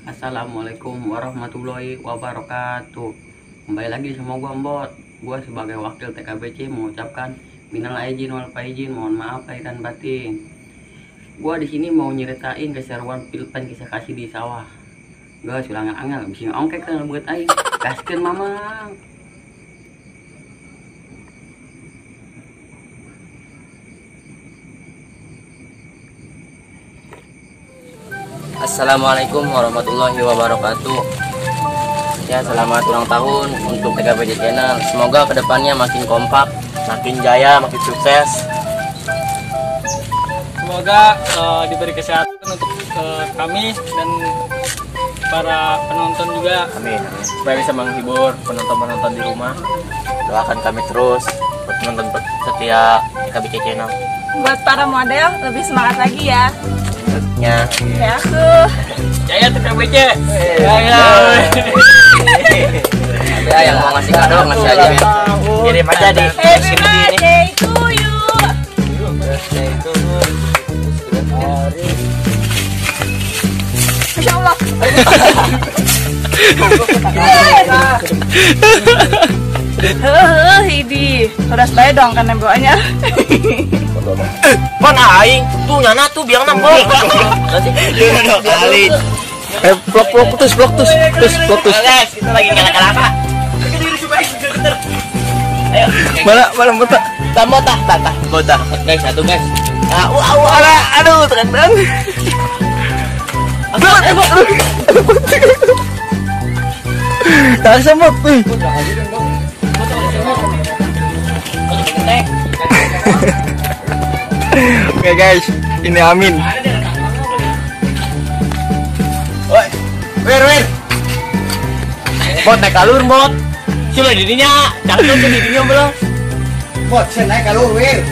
Assalamualaikum warahmatullahi wabarakatuh. Kembali lagi sama gua Mbot. Gua sebagai wakil TKBC mengucapkan minal aidin wal faizin, mohon maaf lahir dan batin. Gua di sini mau nyeritain keseruan pilpen kisah kasih di sawah. Gua sulang angel bisa ongkek kan buat aing. Gaskeun mamang. Assalamualaikum warahmatullahi wabarakatuh. Ya, selamat ulang tahun untuk TKBC Channel. Semoga kedepannya makin kompak, makin jaya, makin sukses. Semoga diberi kesehatan untuk kami dan para penonton juga. Amin. Supaya bisa menghibur penonton-penonton di rumah. Doakan kami terus buat penonton setia TKBC Channel. Buat para model lebih semangat lagi ya. Ya. Ya aku. Jaya TKBC. Jaya. Ada yang mau ngasih kado ngasih aja ya. Kirim aja di Happy birthday to you. Masya Allah. Hidi, udah bayar dong kan nemboknya. Pan aing tuh nyana tuh biang nambah. Kali. Blok putus. Guys, kita lagi nyalakan apa? Ayo. Mana botak? Botak. Guys, satu guys. Aduh, tekan. Tak semut. Oke guys, ini Amin. Woi, wer. Bot naik kalur bot. Sudah dirinya, canggung ke dirinya belum? Bot, saya naik kalur, wer.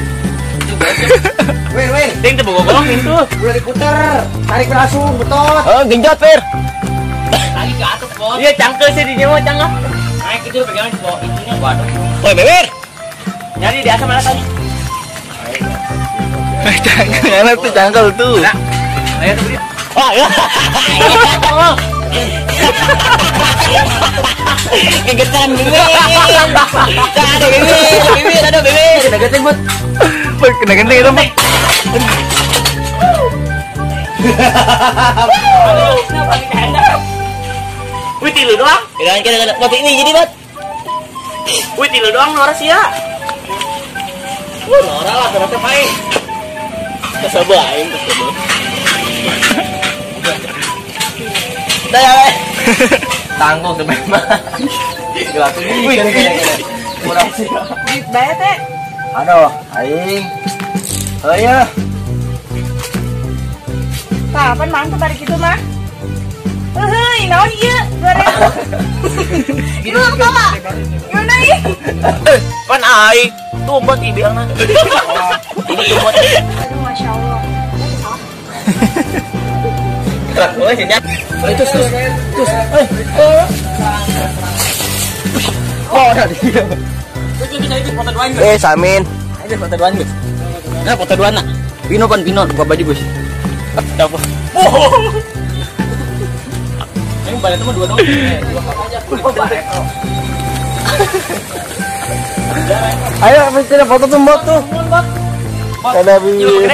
Ting tuh bogong itu. Udah diputer, tarik langsung, betot. Oh, genjot wer. Lagi ke atas, Bos. Iya, cangkel sih dirinya mau canggung. Naik itu pegangan di bawah itunya, waduh. Woi, bewer. Nyari di asam mana tadi? Cangkel, tuh cangkel tuh. Ayo tuh beli. Oh, ya. Kegetan bibir. Ada bibir. Kena genteng, Bud. Kena genteng itu, Bud. Wih, tilu doang. Kira-kira buat ini jadi, Bud. Wih, tilu doang Nora sih ya. Nora lah, ternyata main. Kesebain. Dah ya, tanggung sebenarnya. Gelap. Wih, kurang sih. Duit bayar teh. Aduh, aing. Ayo. Kapan mang tuh balik itu mah? Hei, naon ieu? 2000. Itu apa? Gimana ih? Pan aing tumbot ibiangna. Ini tumbot. Aduh, Masya Allah. Oh, sinyal. Terus. Oh, ada dia. Foto duaan. Samin. Ayo foto duaan, Gus. Nah, foto dua nak. Pino buka baju, Gus. Apa? Ini balik teman dua dong. Dua aja. Ayo, kita foto tuh bot tuh. Ada bibir.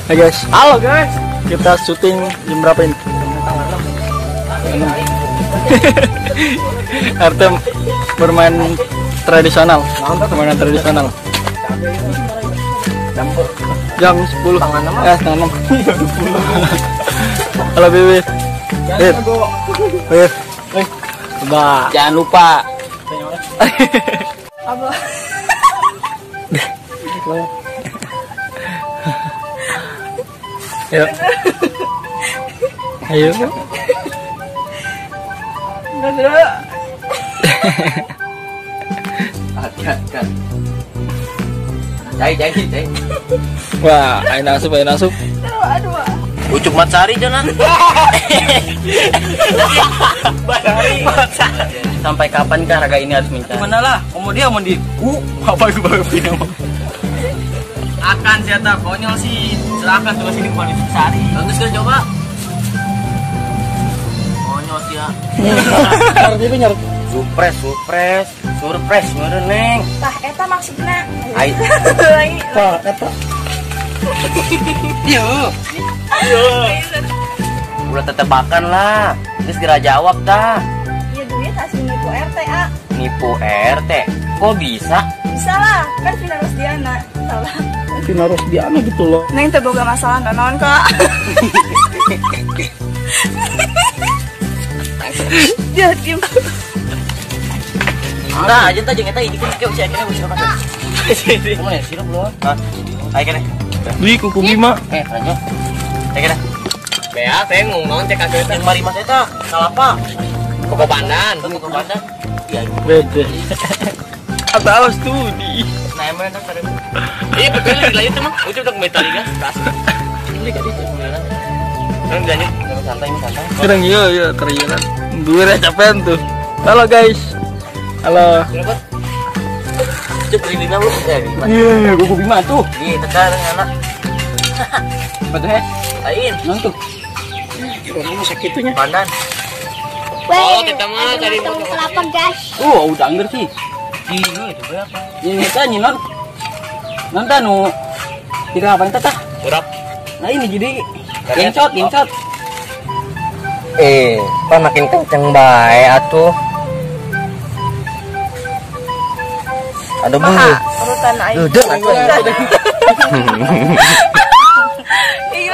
Hai guys. Halo guys. Kita syuting jam berapa ini? Artem bermain tradisional. Permainan tradisional. Jam 10. Setengah 6. Halo Bibir. Bibir. Coba. Jangan lupa. Apa? Yuk. Ayo. Enggak. Kan. Cai. Wah, ayo nasup. Aduh. Ucuk Matsari jangan. Sampai kapan kah raga ini harus mencari? Gimana lah? Omong dia. Apa itu baru punya? Akan siapa konyol sih. Silakan tugas ini bukan sehari. Bagus kan coba. Konyol sih ya. Nyarut itu nyarut. Surprise meureun Neng. Tah eta maksudna. Ai. Pak, eta. Udah tetebakan lah. Geus geura jawab tah. Iya duit asli nipu RT ah. Nipu RT. Kok bisa? Bisa lah, kan Vina Rosdiana. Salah. Vina Rosdiana gitu loh. Neng teu boga masalah naon Kak. Dia diem. Enggak, aja tah jeung eta dikit ke usia kene usia apa? Kamu ya sirup belum? Hah? Ayo kene. Beli kuku bima. Ranyo. Ayo kene. Bea, saya ngomong cek kakek Yang mari mas eta, salapa. Koko pandan. Tunggu ke pandan. Iya. Bede. Apa studi? Nah, emang enak tadi. Iya, betul lagi itu mah. Udah metali kan. Ini kan itu sebenarnya. Kan lanjut, santai. Kurang iya teriakan. Gue udah capek tuh. Halo guys. Halo. Berapa? Cuk ini lu. Ya, gimana? Iya, kuku bima tuh. Ih, tekan anak. Betul ya? Lain, Nonton. Orang sakitnya. pandan. Oh, kita mah tadi mau kelapa guys. Oh, udah angger sih. Gila itu berapa? Ini kan nyinon. Nonton nu. Tidak apa tah? urap. Nah ini jadi gencot. Pak makin kenceng bae atuh. Aduh bu. Urutan aing. Duduk atuh.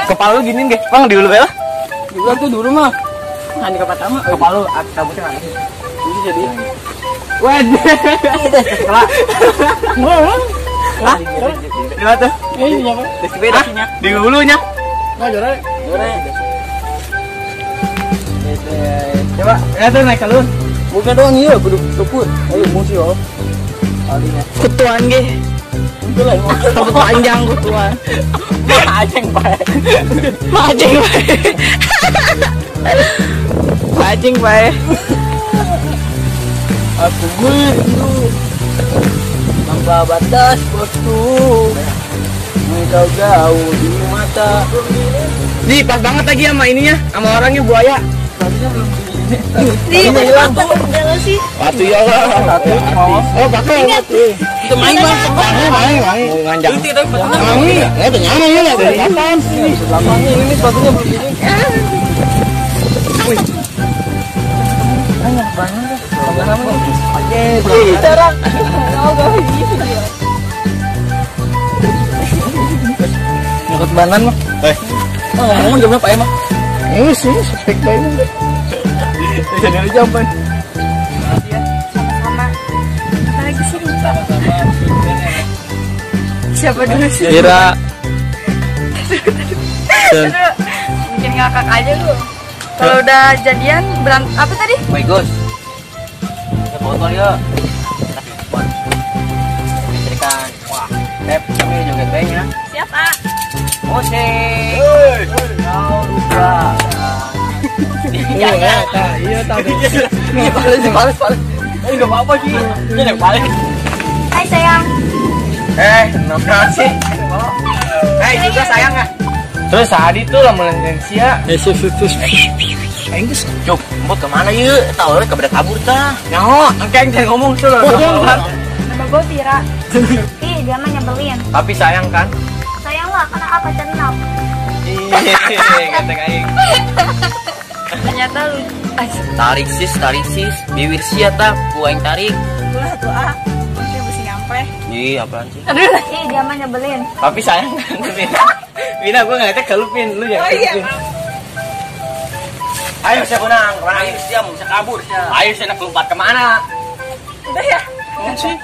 Kepala lu gini nggak? Bang di dulu ya? Dulu tuh dulu mah. Hani ke pertama. Kepala lu rambutnya mana sih? Ini jadi. Waduh. Kelak. Hah? Di mana tuh? Ini siapa? Di sepedanya. Di hulunya. Nah, jore. Coba, ya tuh naik kalun. Bukan doang iya, kudu tuput. Ayo musi oh. Alinya. Kutuan ge. Itu lah, rambut panjang kutuan. Majeng bae. Majeng bae. Aku begitu tanpa batas waktu, engkau jauh di mata. Di pas banget lagi sama ininya, sama orangnya buaya. Di mana sih? Batu ya lah. Oh pakai batu. Itu main main. Nganjang. Wangi. Itu nyaman ya lah dari kapan sih? Belakangnya ini batunya begini. Banyak banget. Terang. Ngikut banan mah. Ngomong jam berapa emang? Ini sih spek banget. Jadi jaman. Sama-sama. Kita lagi sini. Siapa dulu sih? Kira. Aduh, bikin ngakak aja lu. Kalau udah jadian berantem apa tadi? Baik Gus. Ya foto ya. Berikan. Wah, tep kami juga kayaknya. Siapa? Ose. Kau lupa. Iya, tahu. Ini balas. Eh, enggak apa-apa sih. Ini yang paling. Hai sayang. Kenapa sih? Juga sayang ah. Terus Adi tuh lah melendensia. Yesus. Enggak, cuk, mau kemana yuk? Tahu lah kepada kabur tah. Nyaho, engkeng jangan ngomong tuh. Nama gue Tira. Ih, dia mah nyebelin. Tapi sayang kan? Sayang lah, karena apa cenap. Kata aing. Ternyata lu. Tarik sis, bibir sia tah, gua yang tarik. Ulah tuh ah. Dia mesti nyampe. Ih, apaan sih? Aduh, ih dia mah nyebelin. Tapi sayang kan? Bina gua ngeliatnya kelupin lu ya. Kelupin. Ayo saya kunang, ayo sia mau bisa kabur sia. Ayo saya nak lompat kemana? Udah ya?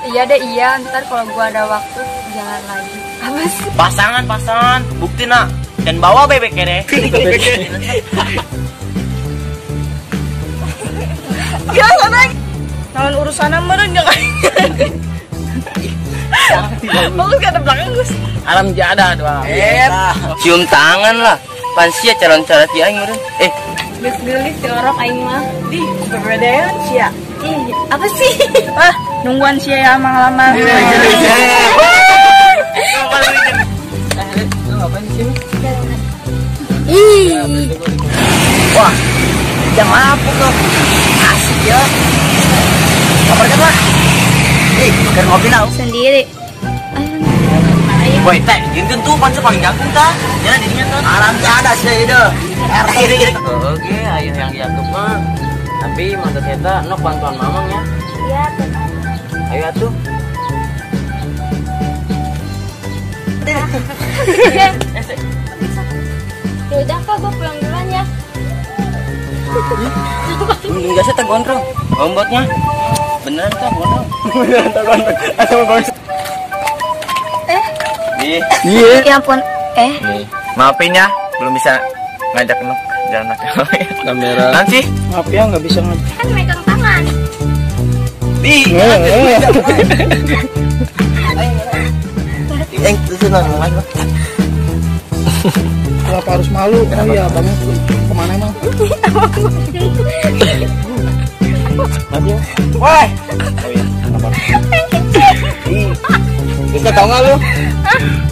Iya deh, iya. Ntar kalau gua ada waktu jalan lagi. Apa sih? Pasangan, bukti nak. Dan bawa bebek kere. Gak sana. Naon urusan meureun jeung aing. Bagus kan belakang Gus. Alam jada doang. Cium tangan lah. Pan sia calon-calon ti aing meureun. Geus-gelis diorok aing mah. Di bebedean sia. Ih, apa sih? Ah, nungguan sia ya mang lamang. Biar ngopi nau. Sendiri. Woi, teh, jinten tuh pan paling jagung tah. Jangan dirinya tuh. Alam teh ada sih itu. Oke, ayo yang dianggap mah. Tapi mantap kita nok bantuan mamang ya. Iya, Ayo atuh. Yaudah kak, gue pulang duluan ya. Enggak sih tak gondrong. Ombotnya. Beneran tak gondrong. Nih, Ya ampun, Maafin ya, belum bisa ngajak nok jalan Kamera. Nanti. Maaf ya nggak bisa ngajak. kan megang tangan. Di. Itu nang Kenapa harus malu? Oh iya, kamu kemana emang? Woi. Bisa tau nggak lu?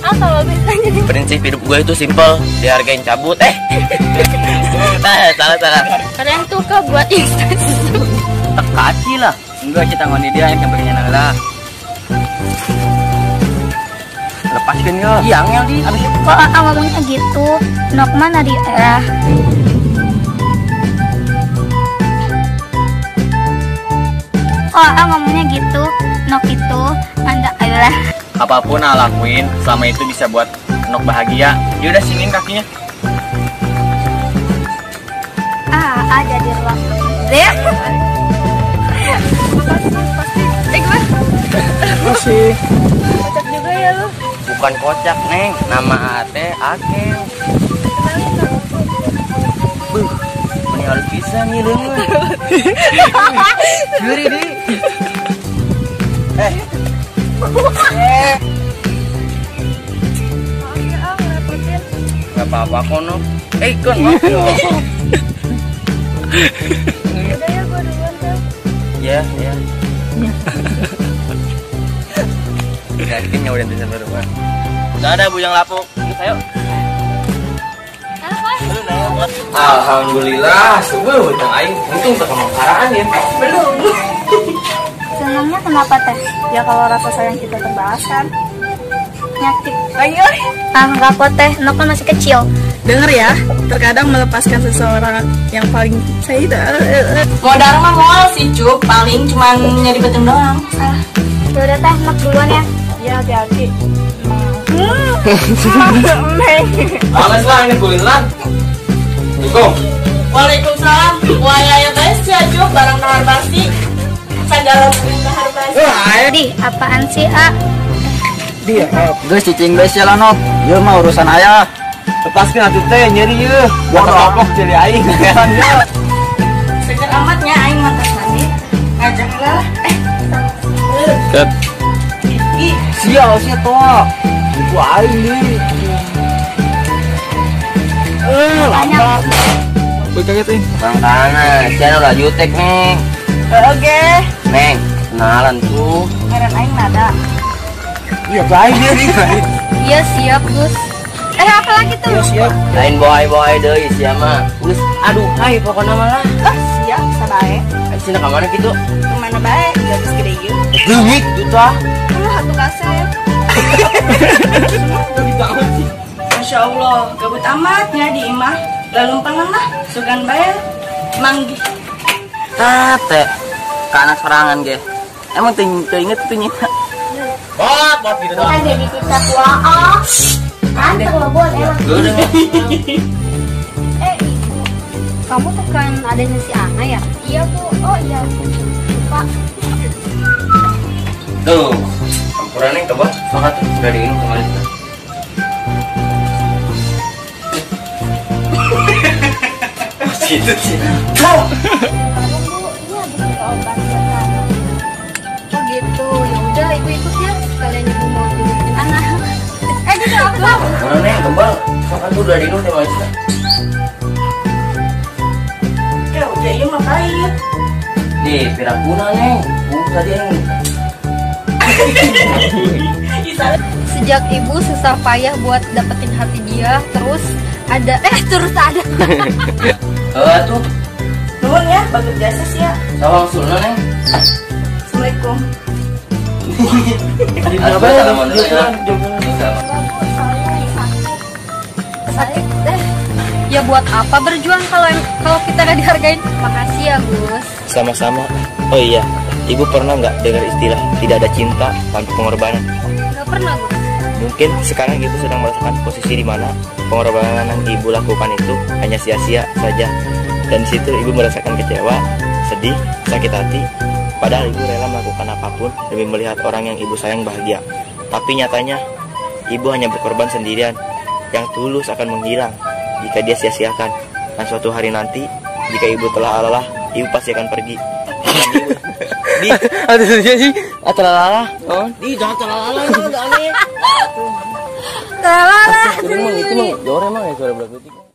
Apa lo bisa jadi? prinsip hidup gue itu simpel, dihargain cabut. Salah. Kalian tuh kak buat instansi. Kaci lah. Enggak kita ngoni dia yang begini lah. Lepaskan ya. Yang di. Abis itu Kok ngomongnya gitu? Nok mana dia? Kok ngomongnya gitu? Nok itu anda adalah. Apapun Aa lakuin, selama itu bisa buat nok bahagia. Ya udah singin kakinya. Ada di ruang. Deh. Gue Masih. kocak juga ya lu. bukan kocak, Neng. Nama ate Akel. Ini harus bisa nih lu. Guri di. Gak apa-apa kono. Kon. Udah ya gue duluan kan. Ya. Yakinnya udah bisa berubah. Gak ada bujang lapuk. Ayo. Alhamdulillah, subuh bujang aing. Untung terkenal karaan ya. Belum. Senangnya kenapa teh? Ya kalau rasa sayang kita terbahas kan. Nyakit. Ayo. Enggak kok teh, Nok kan masih kecil. Dengar ya, terkadang melepaskan seseorang yang paling saya Modal mah moal sih Cuk, paling cuman nyari betung doang. Ya udah teh, Nok duluan ya. ya hati-hati. Males lah ini kulineran. Assalamualaikum. Waalaikumsalam. Wah ya guys, ya Cuk, barang kamar basi. Segala kamar basi. Di, apaan sih, A? Dia. Gue cicing bes ya lah, Nok. Ya mah urusan ayah. Lepaskan atuh teh nyeri ye. Gua kapok jadi aing heran ya. Seger amatnya aing mantas mandi. Ngajak lah. Set. Sial toh. Ibu aing nih. Lambat. Gue kaget nih. Bang Kana, channel lah jutek, Neng. Oke. Neng, kenalan tuh. Ngaran aing nada. Iya baik dia nih. Iya, siap, Gus. Apa lagi tuh? Iya siap. Lain boy deui sia mah. Geus aduh hai pokona mah lah. Siap, sabae. Sina ka mana kitu? Kemana bae? Gadis gede ieu. Leungit tuh tah. Hatu kasep. Masya Allah, gabut amatnya di imah. Lalu pangan lah, sugan bae. Manggih. Teh. Kana serangan ge. Emang teu inget tuh nyita. Bot gitu dong. Kan jadi kita kuah. Kan telepon emang. Geudeung. Ibu. Kamu tuh kan adanya si Ana ya? Iya, Bu. Oh, iya. Lupa. Tuh. Campuran Neng coba. Sok atuh udah diinum kemarin. Situ sih. Kamu, Bu. Iya, bisa obat buat Ana. Oh, gitu. Ya udah, Ibu ikut ya. Sekalian Ibu mau tunjukin Ana. Gitu aku tahu. Campuran Neng kembal. Sok atuh udah diinum teh Maisa. Ya udah ieu mah baik. Nih, pirakuna Neng. Tadi yang Sejak Ibu susah payah buat dapetin hati dia, terus ada tuh. Nuhun ya, bagus jasa sih ya. Sawang sulna Neng. Assalamualaikum. Gue salaman dulu ya. Sakit deh. Ya buat apa berjuang kalau kita gak dihargain? Makasih ya Gus. Sama-sama. Oh iya, ibu pernah nggak dengar istilah tidak ada cinta tanpa pengorbanan? Gak pernah Gus. Mungkin sekarang ibu sedang merasakan posisi di mana pengorbanan yang ibu lakukan itu hanya sia-sia saja. Dan di situ ibu merasakan kecewa, sedih, sakit hati. Padahal ibu rela melakukan apapun demi melihat orang yang ibu sayang bahagia. Tapi nyatanya, ibu hanya berkorban sendirian. Yang tulus akan menghilang jika dia sia-siakan. Dan suatu hari nanti, jika ibu telah lelah, ibu pasti akan pergi. Aduh sih, atalala. Oh, jangan terlalu Salah. itu mah jore emang ya suara belah putih.